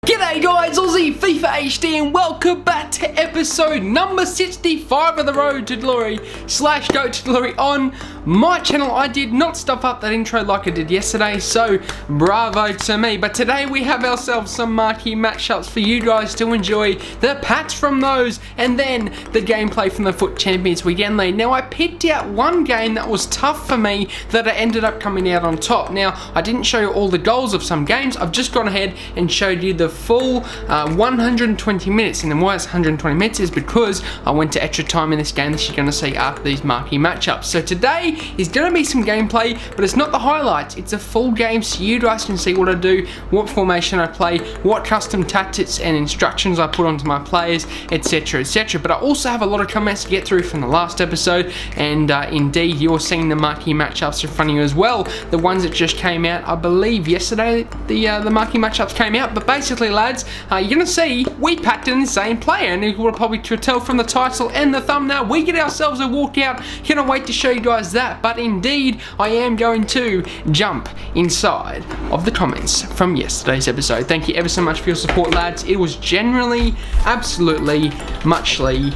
G'day guys, Aussie FIFA HD and welcome back to episode number 65 of the road to glory / go to glory on my channel. I did not stuff up that intro like I did yesterday, so bravo to me. But today we have ourselves some marquee matchups for you guys to enjoy, the pats from those, and then the gameplay from the Foot Champions Weekend League. Now I picked out one game that was tough for me that I ended up coming out on top. Now I didn't show you all the goals of some games, I've just gone ahead and showed you the full 120 minutes, and then why it's 120 minutes is because I went to extra time in this game that you're going to see after these marquee matchups. So today is going to be some gameplay, but it's not the highlights, it's a full game so you guys can see what I do, what formation I play, what custom tactics and instructions I put onto my players, etc, etc. But I also have a lot of comments to get through from the last episode, and indeed you're seeing the marquee matchups in front of you as well, the ones that just came out, I believe yesterday the marquee matchups came out. But basically lads, you're going to see we packed in the same player, and you will probably tell from the title and the thumbnail we get ourselves a walkout. Cannot wait to show you guys that. But indeed I am going to jump inside of the comments from yesterday's episode. Thank you ever so much for your support lads, it was generally absolutely muchly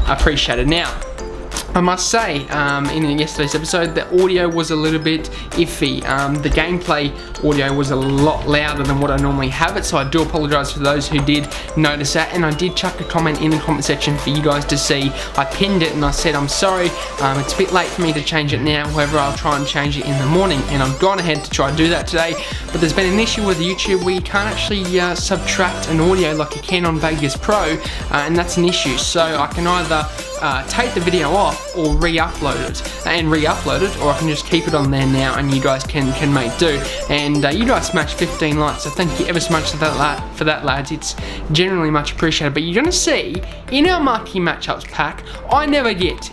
appreciated. Now I must say, in yesterday's episode, the audio was a little bit iffy. The gameplay audio was a lot louder than what I normally have it, so I do apologise for those who did notice that, and I did chuck a comment in the comment section for you guys to see. I pinned it and I said I'm sorry, it's a bit late for me to change it now, however I'll try and change it in the morning, and I've gone ahead to try and do that today. But there's been an issue with YouTube where you can't actually subtract an audio like you can on Vegas Pro, and that's an issue, so I can either take the video off or re-upload it, or I can just keep it on there now and you guys can make do. And you guys smashed 15 likes, so thank you ever so much for that lads, it's generally much appreciated. But you're going to see in our marquee matchups pack, I never get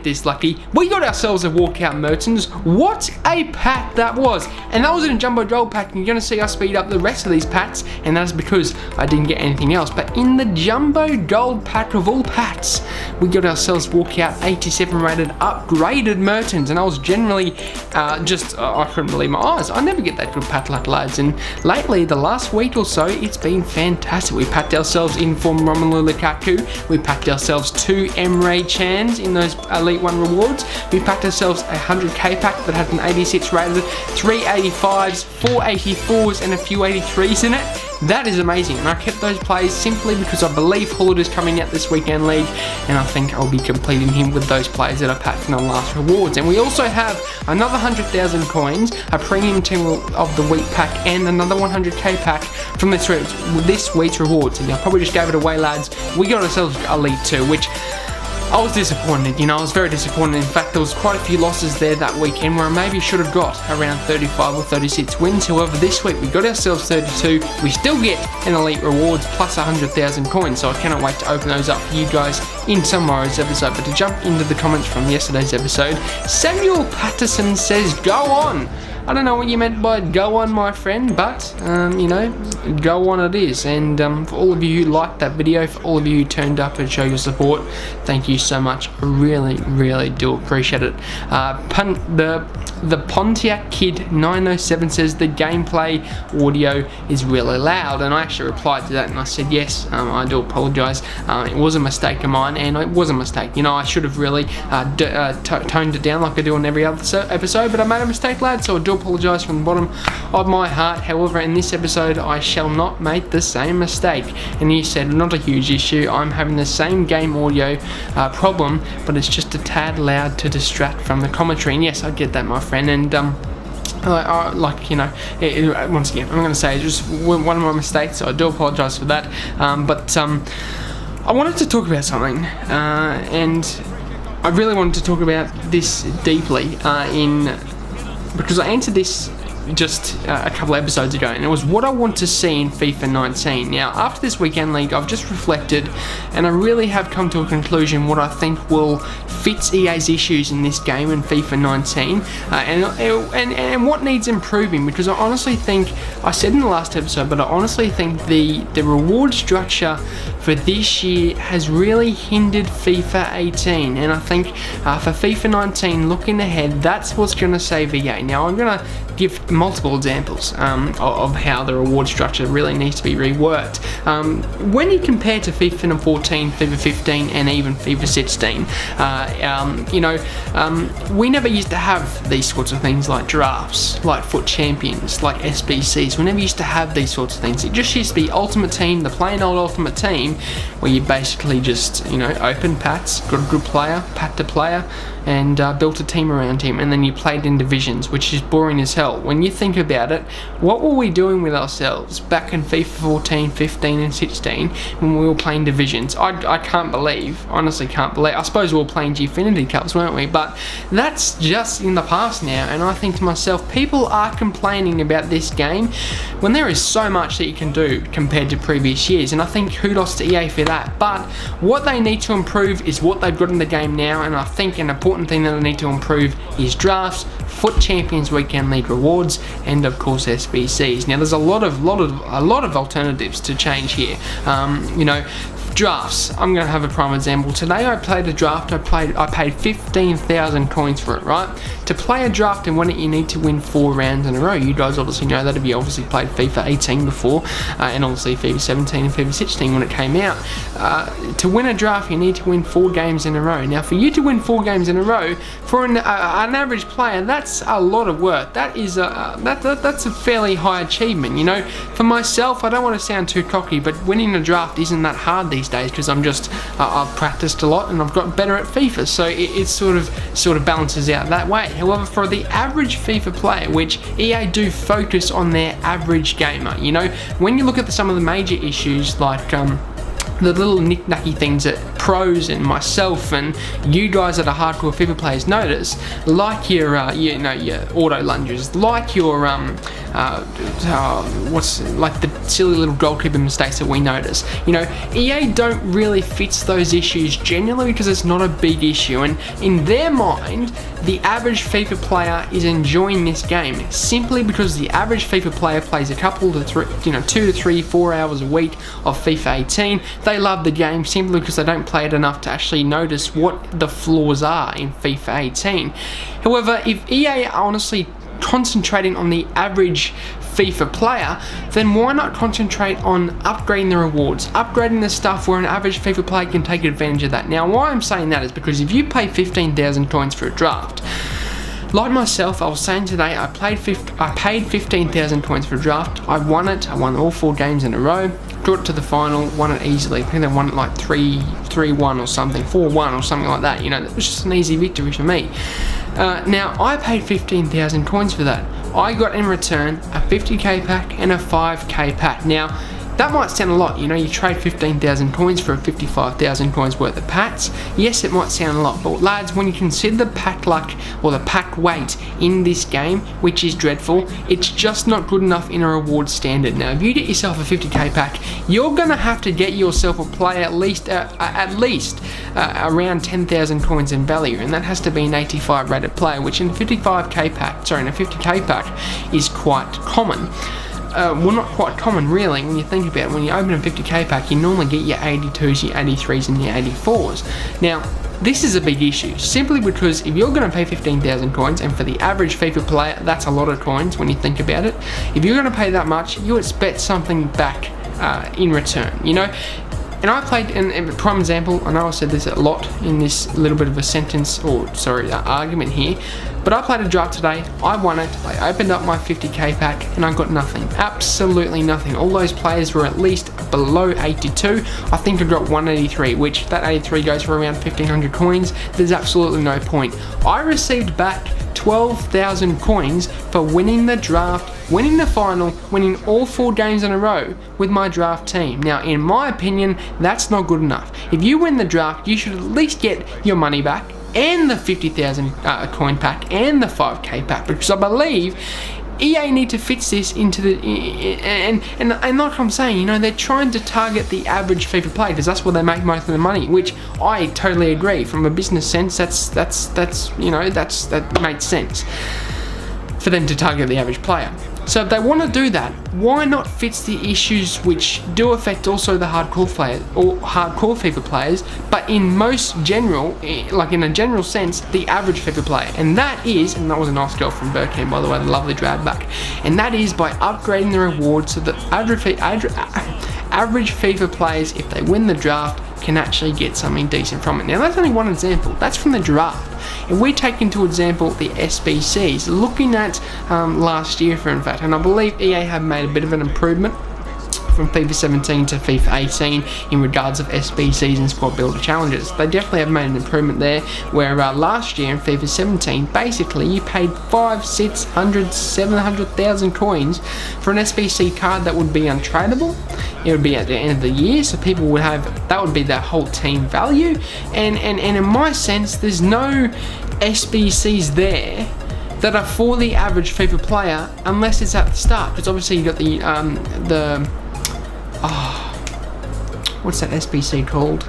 this lucky. We got ourselves a walkout Mertens. What a pack that was, and that was in a jumbo gold pack, and you're going to see us speed up the rest of these packs, and that's because I didn't get anything else. But in the jumbo gold pack of all packs, we got ourselves walkout 87 rated upgraded Mertens, and I was generally I couldn't believe my eyes. I never get that good pack luck lads, and lately the last week or so it's been fantastic. We packed ourselves in for Romelu Lukaku, we packed ourselves 2 Emre Chans in those Elite 1 rewards, we packed ourselves a 100k pack that had an 86 rated, 3 85s, 4 84s and a few 83s in it. That is amazing, and I kept those plays simply because I believe Hullet is coming out this weekend league, and I think I'll be completing him with those players that I packed from the last rewards. And we also have another 100,000 coins, a premium team of the week pack, and another 100k pack from this week's rewards. And I probably just gave it away lads. We got ourselves Elite 2, which I was disappointed, I was very disappointed. In fact, there was quite a few losses there that weekend where I maybe should have got around 35 or 36 wins. However, this week we got ourselves 32. We still get an Elite Rewards plus 100,000 coins, so I cannot wait to open those up for you guys in tomorrow's episode. But to jump into the comments from yesterday's episode, Samuel Patterson says, "Go on." I don't know what you meant by go on, my friend, but, go on it is. And for all of you who liked that video, for all of you who turned up and showed your support, thank you so much. I really, really do appreciate it. The Pontiac Kid 907 says the gameplay audio is really loud, and I actually replied to that and I said yes, I do apologise. It was a mistake of mine, and it was a mistake. I should have really toned it down like I do on every other episode, but I made a mistake lads, so I do apologise from the bottom of my heart. However, in this episode I shall not make the same mistake. And he said, not a huge issue, I'm having the same game audio problem, but it's just a tad loud to distract from the commentary. And yes, I get that, my friend, and once again, I'm going to say it's just one of my mistakes, so I do apologise for that. But I wanted to talk about something, and I really wanted to talk about this deeply because I answered this just a couple episodes ago, and it was what I want to see in FIFA 19. Now, after this weekend league, I've just reflected, and I really have come to a conclusion what I think will fix EA's issues in this game in FIFA 19, and what needs improving, because I honestly think, I said in the last episode, but I honestly think the reward structure for this year has really hindered FIFA 18, and I think for FIFA 19, looking ahead, that's what's going to save EA. Now, I'm going to give multiple examples of how the reward structure really needs to be reworked. When you compare to FIFA 14, FIFA 15, and even FIFA 16, we never used to have these sorts of things like drafts, like FUT champions, like SBCs. We never used to have these sorts of things. It just used to be Ultimate Team, the plain old Ultimate Team, where you basically just, open pats, got a good player, pat to player, and built a team around him, and then you played in divisions, which is boring as hell. When you think about it, what were we doing with ourselves back in FIFA 14, 15 and 16 when we were playing divisions? I can't believe, honestly can't believe. I suppose we were playing Gfinity Cups, weren't we? But that's just in the past now, and I think to myself, people are complaining about this game when there is so much that you can do compared to previous years, and I think kudos to EA for that. But what they need to improve is what they've got in the game now, and I think an important thing that they need to improve is drafts, FUT Champions Weekend League rewards, and of course SBCs. Now there's a lot of alternatives to change here. Drafts. I'm going to have a prime example. Today I played a draft. I paid 15,000 coins for it, right? To play a draft and win it, you need to win 4 rounds in a row. You guys obviously know that if you obviously played FIFA 18 before, and obviously FIFA 17 and FIFA 16 when it came out. To win a draft, you need to win 4 games in a row. Now, for you to win 4 games in a row, for an average player, that's a lot of work. That is that's a fairly high achievement. For myself, I don't want to sound too cocky, but winning a draft isn't that hard these days because I've practiced a lot and I've got better at FIFA, so it sort of balances out that way. However, for the average FIFA player, which EA do focus on their average gamer, when you look at some of the major issues like the little knick-knacky things that pros and myself and you guys that are hardcore FIFA players notice, like your auto lunges, like your like the silly little goalkeeper mistakes that we notice. EA don't really fix those issues generally because it's not a big issue, and in their mind, the average FIFA player is enjoying this game simply because the average FIFA player plays a couple to 2 to 3, 4 hours a week of FIFA 18. They love the game simply because they don't play it enough to actually notice what the flaws are in FIFA 18. However, if EA are honestly concentrating on the average FIFA player, then why not concentrate on upgrading the rewards, upgrading the stuff where an average FIFA player can take advantage of that. Now, why I'm saying that is because if you pay 15,000 coins for a draft, like myself, I was saying today, I paid 15,000 coins for a draft. I won it. I won all 4 games in a row. Got it to the final, won it easily. I think they won it like 3-1 or something, 4-1 or something like that. It was just an easy victory for me. Now, I paid 15,000 coins for that. I got in return a 50k pack and a 5k pack. Now, that might sound a lot, you trade 15,000 coins for a 55,000 coins worth of packs. Yes, it might sound a lot, but lads, when you consider the pack luck or the pack weight in this game, which is dreadful, it's just not good enough in a reward standard. Now, if you get yourself a 50k pack, you're going to have to get yourself a player at least around 10,000 coins in value, and that has to be an 85 rated player, which in a 50k pack is quite common. Well, not quite common really when you think about it. When you open a 50k pack, you normally get your 82s, your 83s and your 84s. Now, this is a big issue, simply because if you're going to pay 15,000 coins, and for the average FIFA player, that's a lot of coins when you think about it. If you're going to pay that much, you expect something back in return, And I played, in prime example, I know I said this a lot in this little bit of a argument here, but I played a draft today, I won it, I opened up my 50k pack, and I got nothing, absolutely nothing. All those players were at least below 82, I think I got 183, which that 83 goes for around 1,500 coins, there's absolutely no point. I received back 12,000 coins for winning the draft, winning the final, winning all 4 games in a row with my draft team. Now, in my opinion, that's not good enough. If you win the draft, you should at least get your money back and the 50,000 coin pack and the 5k pack, because I believe EA need to fix this into the and like I'm saying, they're trying to target the average FIFA player because that's where they make most of the money, which I totally agree. From a business sense, that makes sense for them to target the average player. So if they want to do that, why not fix the issues which do affect also the hardcore players or hardcore FIFA players, but in most general, like in a general sense, the average FIFA player? And that is, and that was a nice girl from Birkenhead, by the way, the lovely drag back. And that is by upgrading the rewards so that average FIFA players, if they win the draft, can actually get something decent from it. Now that's only one example. That's from the draft. If we take into example the SBCs, looking at last year, in fact, and I believe EA have made a bit of an improvement from FIFA 17 to FIFA 18 in regards of SBCs and squad builder challenges. They definitely have made an improvement there, where last year in FIFA 17, basically you paid 500, 600, 700,000 coins for an SBC card that would be untradeable. It would be at the end of the year, so people would have, that would be their whole team value, and in my sense, there's no SBCs there that are for the average FIFA player unless it's at the start, because obviously you got what's that SBC called?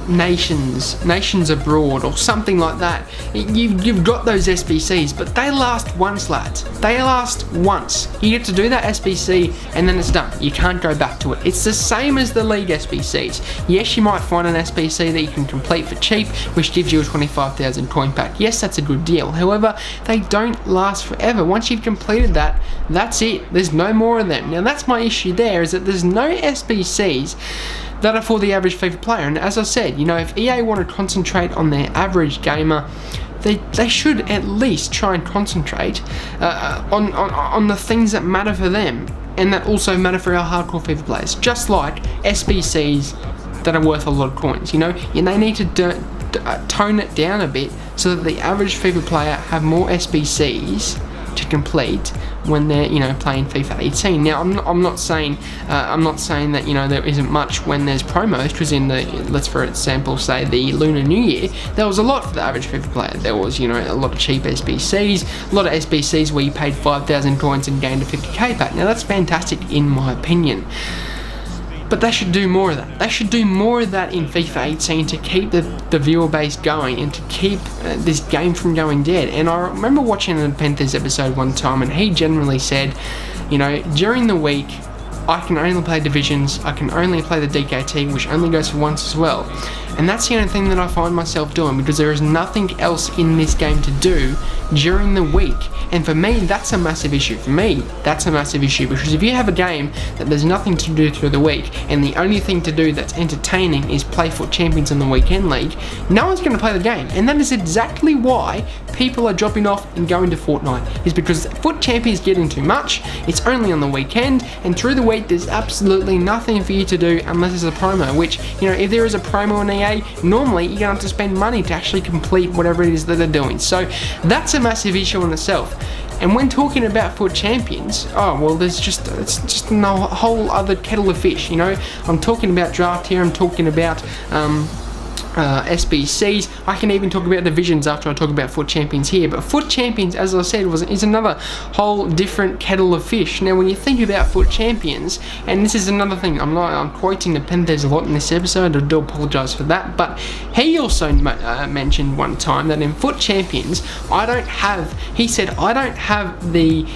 Nations Abroad or something like that. You've got those SBCs, but they last once, lads. They last once. You get to do that SBC and then it's done. You can't go back to it. It's the same as the League SBCs. Yes, you might find an SBC that you can complete for cheap, which gives you a 25,000 coin pack. Yes, that's a good deal. However, they don't last forever. Once you've completed that, that's it. There's no more of them. Now, that's my issue there, is that there's no SBCs that are for the average FIFA player. And as I said, you know, if EA want to concentrate on their average gamer, they should at least try and concentrate on the things that matter for them and that also matter for our hardcore FIFA players. Just like SBCs that are worth a lot of coins, you know, and they need to tone it down a bit so that the average FIFA player have more SBCs to complete when they're, you know, playing FIFA 18. Now, I'm not saying that, you know, there isn't much when there's promos, because in the, let's for example say the Lunar New Year, there was a lot for the average FIFA player. There was, you know, a lot of cheap SBCs, a lot of SBCs where you paid 5,000 coins and gained a 50k pack. Now that's fantastic in my opinion. But they should do more of that. They should do more of that in FIFA 18 to keep the viewer base going and to keep this game from going dead. And I remember watching a Panthers episode one time, and he generally said, you know, during the week, I can only play divisions, I can only play the DKT, which only goes for once as well. And that's the only thing that I find myself doing, because there is nothing else in this game to do during the week. And for me, that's a massive issue. For me, that's a massive issue, because if you have a game that there's nothing to do through the week, and the only thing to do that's entertaining is play Foot Champions in the Weekend League, no one's going to play the game. And that is exactly why people are dropping off and going to Fortnite, is because Foot Champions getting too much, it's only on the weekend, and through the week there's absolutely nothing for you to do unless there's a promo, which, you know, if there is a promo in EA, normally you're going to have to spend money to actually complete whatever it is that they're doing. So that's a massive issue in itself. And when talking about Foot Champions, oh well, it's just a whole other kettle of fish, you know. I'm talking about draft here, I'm talking about SBCs. I can even talk about divisions after I talk about Foot Champions here, but Foot Champions, as I said, is another whole different kettle of fish. Now, when you think about Foot Champions, and this is another thing, I'm quoting the Panthers a lot in this episode, I do apologise for that, but he also mentioned one time that in Foot Champions, he said, I don't have the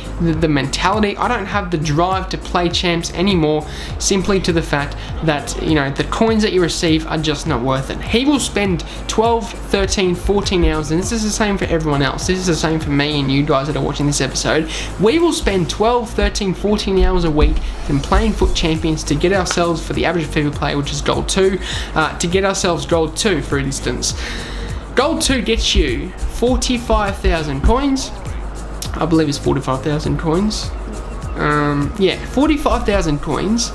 mentality, I don't have the drive to play champs anymore, simply to the fact that, you know, the coins that you receive are just not worth it. He will spend 12, 13, 14 hours, and this is the same for everyone else, this is the same for me and you guys that are watching this episode. We will spend 12, 13, 14 hours a week in playing Foot Champions to get ourselves, for the average FIFA player, which is Gold 2, to get ourselves Gold 2, for instance. Gold 2 gets you 45,000 coins, I believe it's 45,000 coins, 45,000 coins,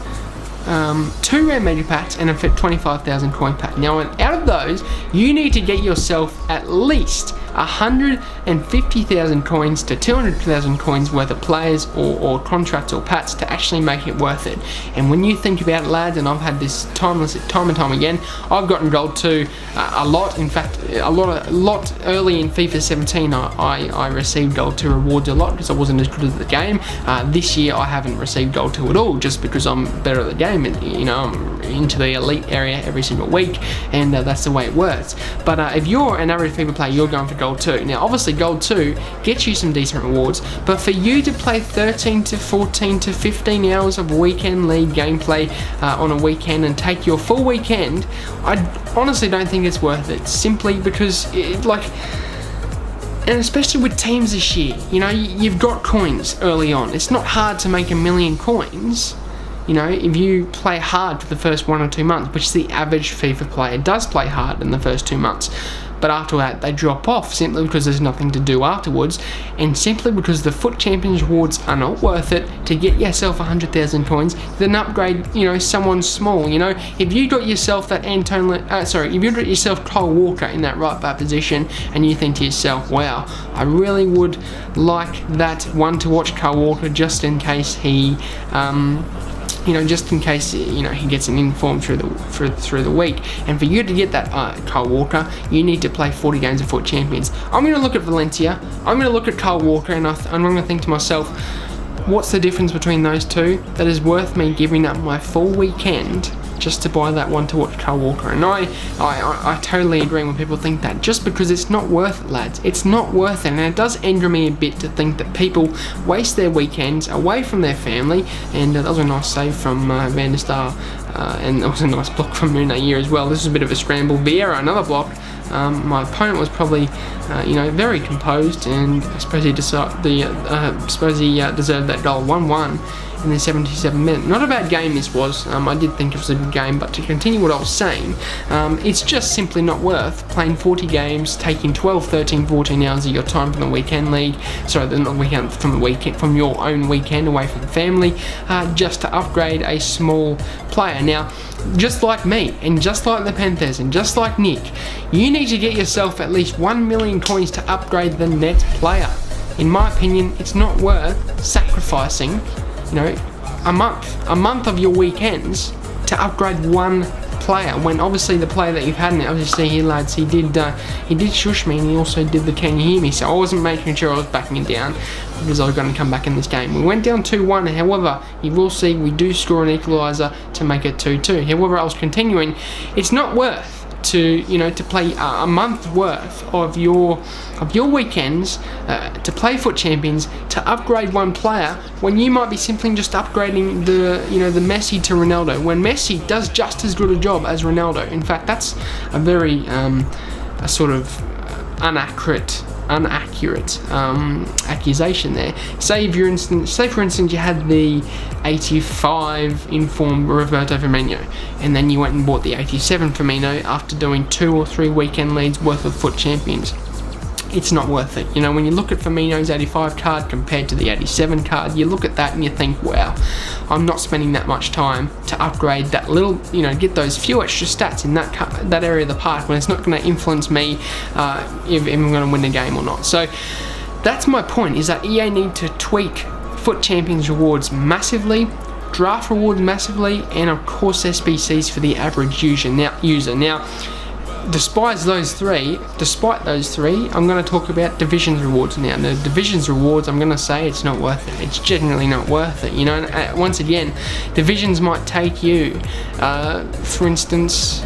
2 rare major packs and a 25,000 coin pack. Now, out of those, you need to get yourself at least 150,000 coins to 200,000 coins worth of players or contracts or packs to actually make it worth it. And when you think about it, lads, and I've had this time and time again, I've gotten Gold 2 a lot. In fact, a lot early in FIFA 17, I received Gold 2 rewards a lot because I wasn't as good at the game. This year, I haven't received Gold 2 at all, just because I'm better at the game. And, you know, into the elite area every single week, and that's the way it works. But if you're an average FIFA player, you're going for Gold 2. Now, obviously, Gold 2 gets you some decent rewards, but for you to play 13 to 14 to 15 hours of weekend league gameplay on a weekend and take your full weekend, I honestly don't think it's worth it, simply because and especially with teams this year, you've got coins early on. It's not hard to make 1 million coins, if you play hard for the first 1 or 2 months, which is the average FIFA player does play hard in the first 2 months. But after that, they drop off simply because there's nothing to do afterwards, and simply because the Foot Champions rewards are not worth it to get yourself 100,000 coins, then upgrade, someone small. If you got yourself that if you got yourself Kyle Walker in that right back position, and you think to yourself, wow, I really would like that one to watch Kyle Walker just in case he he gets an inform through the week. And for you to get that Kyle Walker, you need to play 40 games of Foot Champions. I'm going to look at Valencia, I'm going to look at Kyle Walker, and I'm going to think to myself, what's the difference between those two that is worth me giving up my full weekend just to buy that one to watch Kyle Walker? And I totally agree when people think that, just because it's not worth it, lads. It's not worth it, and it does anger me a bit to think that people waste their weekends away from their family. And that was a nice save from Van der Sar, and that was a nice block from Mune here as well. This is a bit of a scramble. Vieira, another block. My opponent was probably, very composed, and I suppose he deserved that goal. 1-1 in the 77th minute. Not a bad game this was. I did think it was a good game, but to continue what I was saying, it's just simply not worth playing 40 games, taking 12, 13, 14 hours of your time from the weekend league, from your own weekend away from the family, just to upgrade a small player. Now, just like me, and just like the Panthers, and just like Nick, you need to get yourself at least 1 million coins to upgrade the next player. In my opinion, it's not worth sacrificing a month of your weekends to upgrade one player, when obviously the player that you've had in it, obviously here, lads, he did shush me, and he also did the can you hear me, so I wasn't making sure I was backing it down because I was going to come back in this game. We went down 2-1, however, you will see we do score an equaliser to make it 2-2. However, I was continuing, it's not worth to play a month worth of your weekends to play Foot Champions to upgrade one player, when you might be simply just upgrading the Messi to Ronaldo, when Messi does just as good a job as Ronaldo. In fact, that's a very a sort of inaccurate accusation there. Say for instance you had the 85 informed Roberto Firmino, and then you went and bought the 87 Firmino after doing 2 or 3 weekend leagues worth of Foot Champions. It's not worth it. When you look at Firmino's 85 card compared to the 87 card, you look at that and you think, wow, I'm not spending that much time to upgrade that little, get those few extra stats in that area of the park, when it's not going to influence me if I'm going to win the game or not. So that's my point, is that EA need to tweak Foot Champions rewards massively, draft rewards massively, and of course SBCs for the average user. Now, despite those three, I'm going to talk about divisions rewards now. The divisions rewards, I'm going to say it's not worth it. It's genuinely not worth it. Once again, divisions might take you, for instance,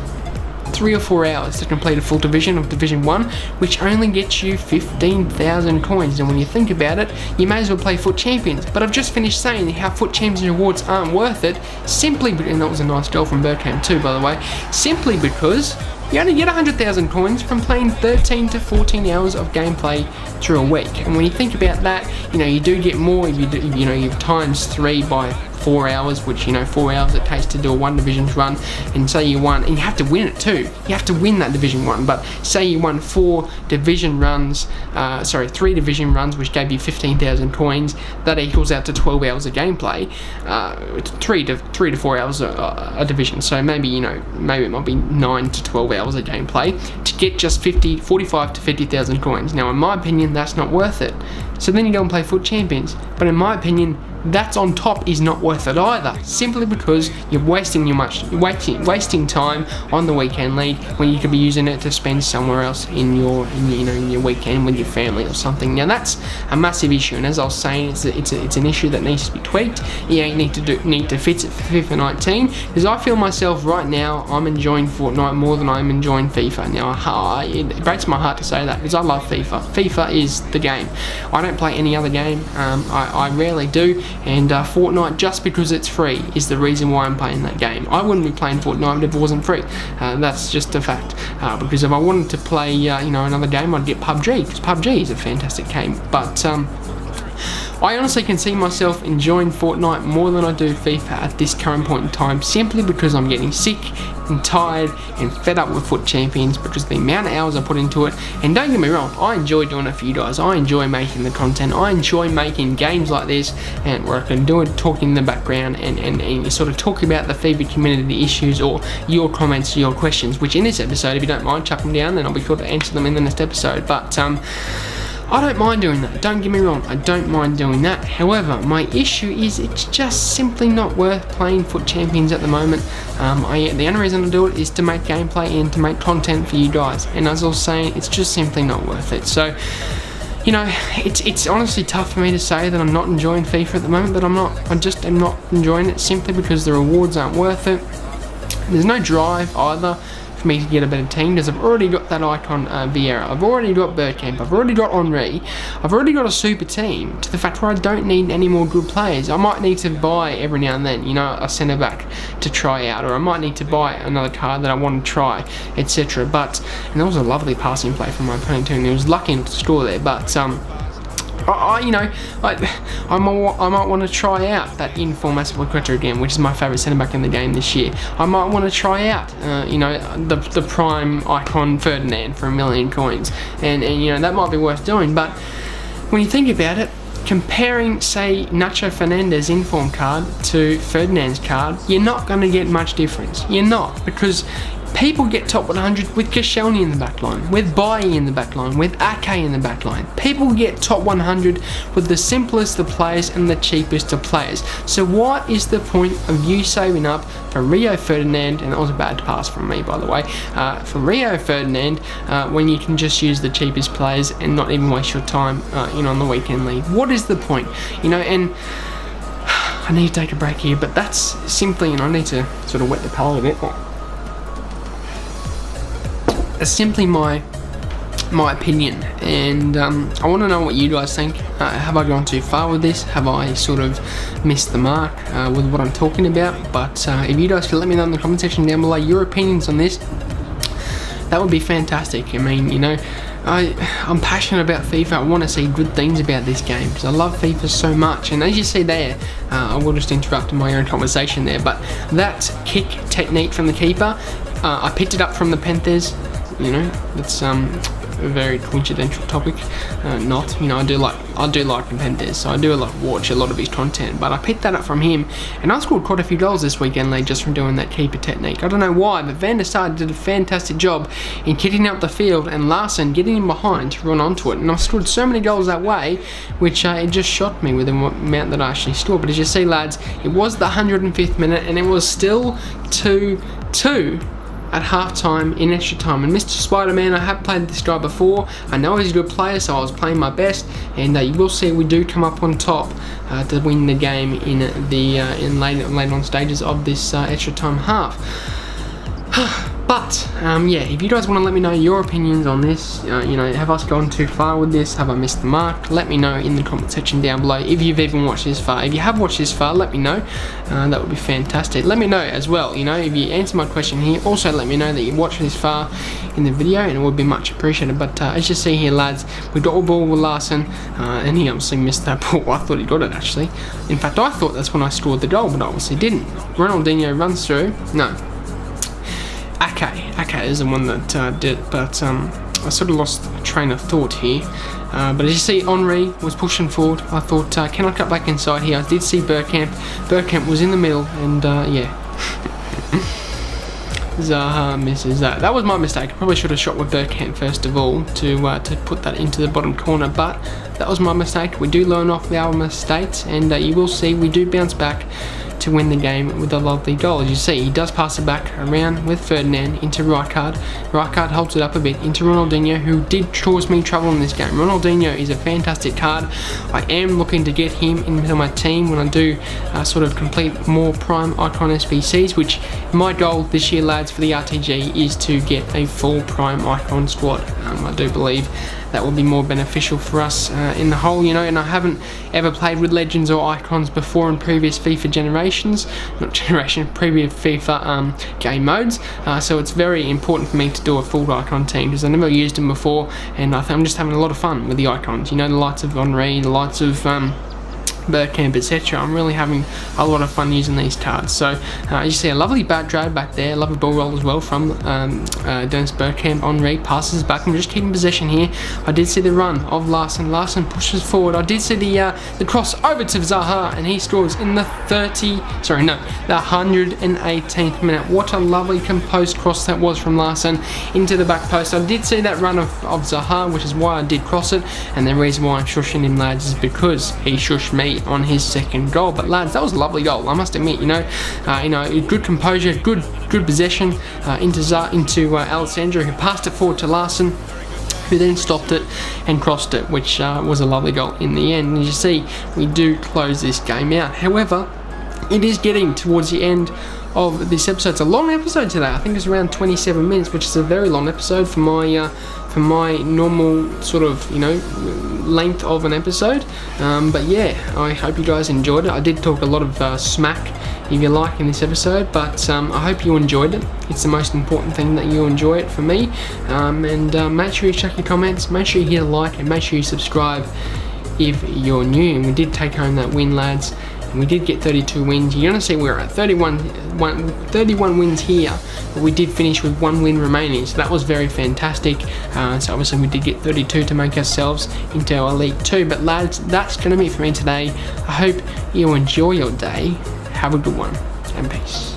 3 or 4 hours to complete a full division of Division 1, which only gets you 15,000 coins. And when you think about it, you may as well play Foot Champions. But I've just finished saying how Foot Champions rewards aren't worth it, and that was a nice goal from Bergkamp too, by the way, simply because you only get 100,000 coins from playing 13 to 14 hours of gameplay through a week. And when you think about that, you do get more if you times 3 by 4 hours, which 4 hours it takes to do a 1 divisions run, and say you won, and you have to win it too. You have to win that Division 1, but say you won 3 division runs, which gave you 15,000 coins. That equals out to 12 hours of gameplay. 3 to 4 hours a division. So maybe maybe it might be 9 to 12 hours of gameplay to get just 45 to 50,000 coins. Now, in my opinion, that's not worth it. So then you go and play Foot Champions. But in my opinion, that's on top is not worth it either, simply because you're wasting time on the weekend league when you could be using it to spend somewhere else in your weekend with your family or something. Now that's a massive issue, and as I was saying, it's an issue that needs to be tweaked. EA need to fix it for FIFA 19, because I feel myself right now I'm enjoying Fortnite more than I'm enjoying FIFA. Now it breaks my heart to say that, because I love FIFA. FIFA is the game. I don't play any other game. I rarely do. And Fortnite, just because it's free, is the reason why I'm playing that game. I wouldn't be playing Fortnite if it wasn't free. That's just a fact. Because if I wanted to play, another game, I'd get PUBG, because PUBG is a fantastic game. But I honestly can see myself enjoying Fortnite more than I do FIFA at this current point in time, simply because I'm getting sick and tired and fed up with Foot Champions because of the amount of hours I put into it. And don't get me wrong, I enjoy doing it for you guys. I enjoy making the content. I enjoy making games like this, and where I can do it, talking in the background and sort of talk about the FIFA community issues or your comments, your questions, which in this episode, if you don't mind, chuck them down, then I'll be sure to answer them in the next episode. But I don't mind doing that, don't get me wrong, I don't mind doing that. However, my issue is it's just simply not worth playing Foot Champions at the moment. The only reason I do it is to make gameplay and to make content for you guys. And as I was saying, it's just simply not worth it. So, it's honestly tough for me to say that I'm not enjoying FIFA at the moment, but I'm not. I just am not enjoying it simply because the rewards aren't worth it. There's no drive either for me to get a better team, because I've already got that icon Vieira, I've already got Bergkamp, I've already got Henry, I've already got a super team, to the fact where I don't need any more good players. I might need to buy every now and then, a centre back to try out, or I might need to buy another card that I want to try, etc. But, and that was a lovely passing play from my opponent too, and he was lucky not to score there, but I might want to try out that in-form Aspilicueta again, which is my favourite centre-back in the game this year. I might want to try out, the prime icon Ferdinand for 1 million coins, and that might be worth doing. But when you think about it, comparing, say, Nacho Fernandez in-form card to Ferdinand's card, you're not going to get much difference. You're not, because people get top 100 with Koscielny in the backline, with Bailly in the backline, with Ake in the backline. People get top 100 with the simplest of players and the cheapest of players. So what is the point of you saving up for Rio Ferdinand, and that was a bad pass from me by the way, for Rio Ferdinand when you can just use the cheapest players and not even waste your time on the weekend league? What is the point? And I need to take a break here, but that's simply, I need to sort of wet the palate a bit. It's simply my opinion, and I want to know what you guys think. Have I gone too far with this? Have I sort of missed the mark with what I'm talking about? But if you guys could let me know in the comment section down below your opinions on this, that would be fantastic. I mean, I'm passionate about FIFA. I want to see good things about this game because I love FIFA so much. And as you see there, I will just interrupt my own conversation there, but that kick technique from the keeper, I picked it up from the Panthers. That's a very coincidental topic. I do like Panthers, so I do watch a lot of his content. But I picked that up from him, and I scored quite a few goals this weekend, just from doing that keeper technique. I don't know why, but Van der Sar did a fantastic job in kitting up the field, and Larson getting in behind to run onto it. And I scored so many goals that way, which it just shocked me with the amount that I actually scored. But as you see, lads, it was the 105th minute, and it was still 2-2. At half-time in extra time. And Mr. Spider-Man, I have played this guy before. I know he's a good player, so I was playing my best. And you will see we do come up on top to win the game in later on stages of this extra time half. But if you guys want to let me know your opinions on this, have I gone too far with this? Have I missed the mark? Let me know in the comment section down below if you've even watched this far. If you have watched this far, let me know. That would be fantastic. Let me know as well, if you answer my question here, also let me know that you watched this far in the video, and it would be much appreciated. But as you see here, lads, we got a ball with Larson, and he obviously missed that ball. I thought he got it actually. In fact, I thought that's when I scored the goal, but obviously didn't. Ronaldinho runs through. No. Ake is the one that did it, but I sort of lost train of thought here. But as you see, Henry was pushing forward. I thought, can I cut back inside here? I did see Bergkamp. Bergkamp was in the middle, and Zaha misses that. That was my mistake. I probably should have shot with Bergkamp first of all to put that into the bottom corner, but that was my mistake. We do learn off our mistakes, and you will see we do bounce back to win the game with a lovely goal. As you see, he does pass it back around with Ferdinand into Rijkaard. Rijkaard holds it up a bit into Ronaldinho, who did cause me trouble in this game. Ronaldinho is a fantastic card. I am looking to get him into my team when I do sort of complete more Prime Icon SBCs, which my goal this year, lads, for the RTG is to get a full Prime Icon squad. I do believe that will be more beneficial for us in the whole, you know, and I haven't ever played with Legends or Icons before in previous FIFA previous FIFA game modes, so it's very important for me to do a full Icon team because I never used them before, and I think I'm just having a lot of fun with the Icons, you know, the likes of Henry, the likes of Bergkamp, etc. I'm really having a lot of fun using these cards. So you see a lovely drag back there, lovely ball roll as well from Dennis Bergkamp. Henry passes back. I'm just keeping possession here. I did see the run of Larson. Larson pushes forward. I did see the cross over to Zaha, and he scores in the 118th minute. What a lovely composed cross that was from Larson into the back post. I did see that run of Zaha, which is why I did cross it, and the reason why I'm shushing him, lads, is because he shushed me on his second goal. But lads, that was a lovely goal, I must admit. You know, good composure, good possession into Alessandro, who passed it forward to Larson, who then stopped it and crossed it, which was a lovely goal in the end. And you see, we do close this game out. However, it is getting towards the end of this episode. It's a long episode today. I think it's around 27 minutes, which is a very long episode for my normal sort of, you know, length of an episode. But yeah, I hope you guys enjoyed it. I did talk a lot of smack, if you like, in this episode, but I hope you enjoyed it. It's the most important thing that you enjoy it for me. And make sure you check your comments, make sure you hit a like, and make sure you subscribe if you're new. And we did take home that win, lads. And we did get 32 wins. You're going to see we're at 31 wins here, but we did finish with 1 win remaining, so that was very fantastic. So obviously we did get 32 to make ourselves into our Elite 2. But lads, that's going to be it for me today. I hope you enjoy your day. Have a good one, and peace.